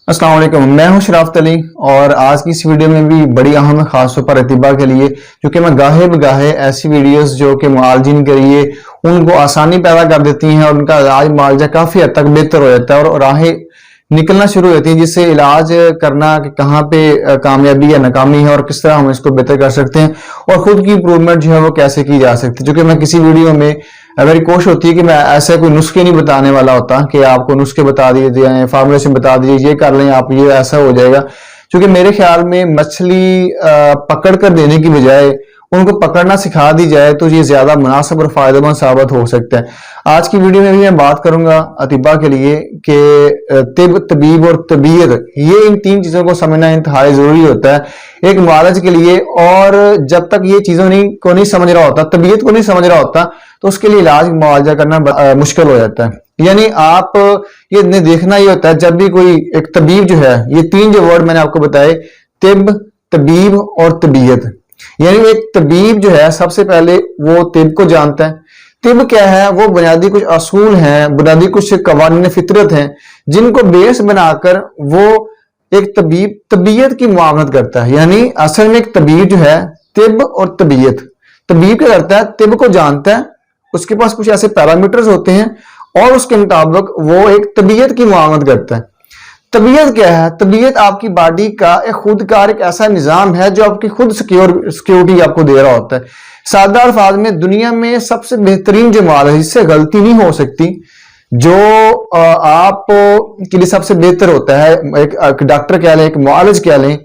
अस्सलाम वालेकुम, मैं हूं शराफत अली और आज की इस वीडियो में भी बड़ी अहम है, खास तौर पर अतिबा के लिए, क्योंकि मैं गाहे बगाहे ऐसी वीडियोस जो कि मुआलजिन के लिए उनको आसानी पैदा कर देती हैं और उनका इलाज मुआवजा काफ़ी हद तक बेहतर हो जाता है और राहें निकलना शुरू हो जाती हैं, जिससे इलाज करना कि कहाँ पे कामयाबी या नाकामी है और किस तरह हम इसको बेहतर कर सकते हैं और खुद की इंप्रूवमेंट जो है वो कैसे की जा सकती है। क्योंकि मैं किसी वीडियो में मेरी कोशिश होती है कि मैं ऐसे कोई नुस्खे नहीं बताने वाला होता कि आपको नुस्खे बता दिए जाए, फार्मूलेशन बता दीजिए, ये कर लें आप, ये ऐसा हो जाएगा। क्योंकि मेरे ख्याल में मछली पकड़ कर देने की बजाय उनको पकड़ना सिखा दी जाए तो ये ज्यादा मुनासिब और फायदेमंद साबित हो सकता है। आज की वीडियो में भी मैं बात करूंगा अतिबा के लिए कि तिब, तबीब और तबीयत, ये इन तीन चीजों को समझना इंतहाई जरूरी होता है एक मुआलज के लिए। और जब तक ये चीजों को नहीं समझ रहा होता, तबीयत को नहीं समझ रहा होता, तो उसके लिए इलाज मुआवजा करना मुश्किल हो जाता है। यानी आप ये देखना ही होता है जब भी कोई एक तबीब जो है, ये तीन जो वर्ड मैंने आपको बताए, तिब, तबीब और तबीयत, यानी एक तबीब जो है सबसे पहले वो तिब को जानता है। तिब क्या है? वो बुनियादी कुछ असूल हैं, बुनियादी कुछ कवानीन फितरत हैं जिनको बेस बनाकर वो एक तबीब तबीयत की मुआवनत करता है। यानी असल में एक तबीब जो है, तिब और तबीयत, तबीब क्या करता है? तिब को जानता है, उसके पास कुछ ऐसे पैरामीटर्स होते हैं और उसके मुताबिक वो एक तबीयत की मुआवनत करता है। तबीयत क्या है? तबीयत आपकी बॉडी का एक खुदकार एक ऐसा निजाम है जो आपकी खुद सिक्योरिटी आपको दे रहा होता है। सादा अल्फाज में दुनिया में सबसे बेहतरीन जो माल है, जिससे गलती नहीं हो सकती, जो आप के लिए सबसे बेहतर होता है, एक डॉक्टर कह लें, एक मुआलिज कह लें,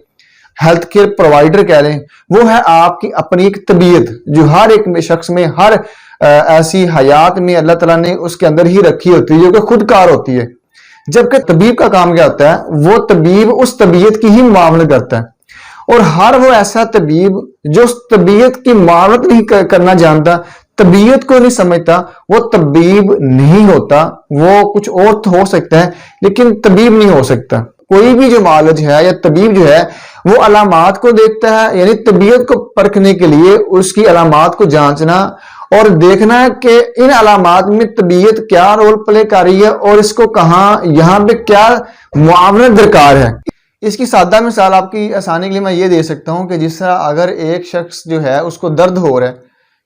हेल्थ केयर प्रोवाइडर कह लें, वो है आपकी अपनी एक तबीयत जो हर एक शख्स में, हर ऐसी हयात में अल्लाह ताला ने उसके अंदर ही रखी होती है जो कि खुदकार होती है। जबकि तबीब का काम क्या होता है? वो तबीब उस तबीयत की ही मुआवनत करता है और हर वो ऐसा तबीब जो उस तबीयत की मुआवनत नहीं करना जानता, तबीयत को नहीं समझता, वो तबीब नहीं होता। वो कुछ और तो हो सकता है लेकिन तबीब नहीं हो सकता। कोई भी जो मुआलिज है या तबीब जो है वो अलामात को देखता है, यानी तबीयत को परखने के लिए उसकी अलामात को जांचना और देखना है कि इन अलामात में तबीयत क्या रोल प्ले कर रही है और इसको कहाँ, यहाँ पे क्या मुआवनत दरकार है। इसकी सादा मिसाल आपकी आसानी के लिए मैं ये दे सकता हूँ कि जिस तरह अगर एक शख्स जो है उसको दर्द हो रहा है,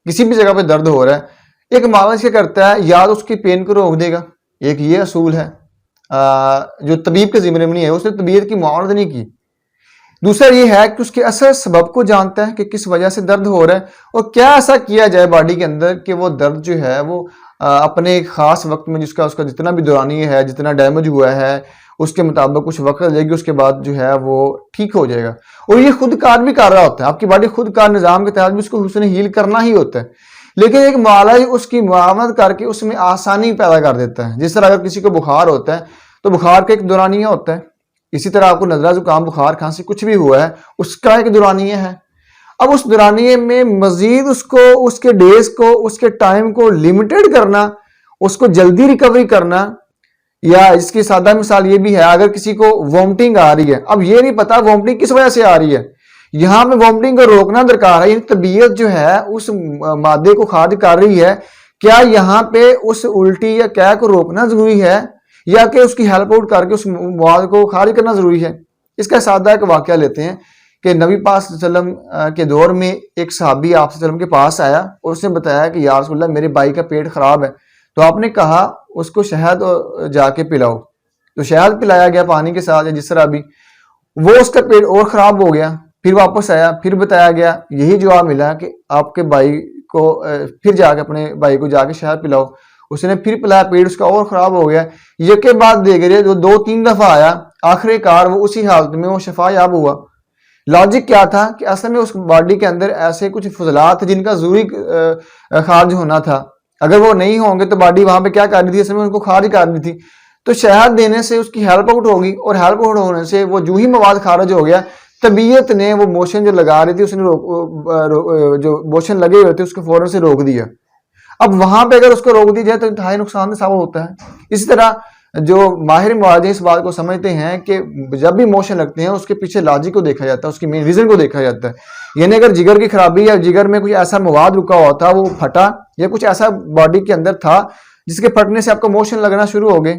किसी भी जगह पे दर्द हो रहा है, एक मुआलिज क्या करता है? या तो उसकी पेन को रोक देगा, एक ये असूल है जो तबीब के जिम्मे में नहीं है, उसने तबीयत की मुआवनत नहीं की। दूसरा ये है कि उसके असल सबब को जानता है कि किस वजह से दर्द हो रहा है और क्या ऐसा किया जाए बॉडी के अंदर कि वो दर्द जो है वो अपने खास वक्त में, जिसका उसका जितना भी दौरानी है, जितना डैमेज हुआ है, उसके मुताबिक कुछ वक्त लगेगी, उसके बाद जो है वो ठीक हो जाएगा। और ये खुद कार भी कर रहा होता है, आपकी बॉडी खुद कार निज़ाम के तहत भी उसको उसने हील करना ही होता है। लेकिन एक मुआलिज उसकी मुआवनत करके उसमें आसानी पैदा कर देता है। जिस तरह अगर किसी को बुखार होता है तो बुखार का एक दौरानिया होता है, इसी तरह आपको नजला, जुकाम, बुखार, खांसी कुछ भी हुआ है उसका एक दौरानिया है। अब उस दौरानिये में मजीद उसको, उसके डेज को, उसके टाइम को लिमिटेड करना, उसको जल्दी रिकवरी करना, या इसकी सादा मिसाल ये भी है, अगर किसी को वॉमिटिंग आ रही है, अब ये नहीं पता वॉमिटिंग किस वजह से आ रही है, यहाँ पे वॉमिटिंग को रोकना दरकार है। तबीयत जो है उस मादे को खारिज कर रही है, क्या यहाँ पे उस उल्टी या क्या को रोकना जरूरी है या कि उसकी हेल्प आउट करके उस मवाद को खारिज करना जरूरी है। इसका सादा एक वाकया लेते हैं कि नबी पाक सल्लल्लाहु अलैहि वसल्लम के दौर में एक सहाबी आप सल्लल्लाहु अलैहि वसल्लम के पास आया और उसने बताया कि या रसूल अल्लाह, मेरे भाई का पेट खराब है। तो आपने कहा उसको शहद जाके पिलाओ। तो शहद पिलाया गया पानी के साथ, जिस तरह भी वो उसका पेट और खराब हो गया। फिर वापस आया, फिर बताया गया, यही जवाब मिला कि आपके भाई को फिर जाके अपने भाई को जाके शहद पिलाओ। उसने फिर पिलाया, पेट उसका और खराब हो गया। ये के बाद देख रहे जो 2-3 दफा आया, आखिरकार वो उसी हालत में वो शफायाब हुआ। लॉजिक क्या था कि असल में उस बॉडी के अंदर ऐसे कुछ फजलात जिनका जरूरी खारिज होना था, अगर वो नहीं होंगे तो बॉडी वहां पे क्या कर रही थी? असल में उनको खारिज कर रही थी। तो शहद देने से उसकी हेल्प आउट होगी और हेल्प आउट होने से वो जो ही मवाद खारिज हो गया, तबीयत ने वो मोशन जो लगा रही थी उसने जो मोशन लगे हुए थे उसको फौरन से रोक दिया। अब वहां पे अगर उसको रोक दी जाए तो इंतहाई नुकसान साबित होता है। इसी तरह जो माहिर मुआलिज इस बात को समझते हैं कि जब भी मोशन लगते हैं उसके पीछे लॉजिक को देखा जाता है, उसकी मेन रीजन को देखा जाता है। यानी अगर जिगर की खराबी या जिगर में कुछ ऐसा मवाद रुका हुआ था, वो फटा, या कुछ ऐसा बॉडी के अंदर था जिसके फटने से आपको मोशन लगना शुरू हो गए,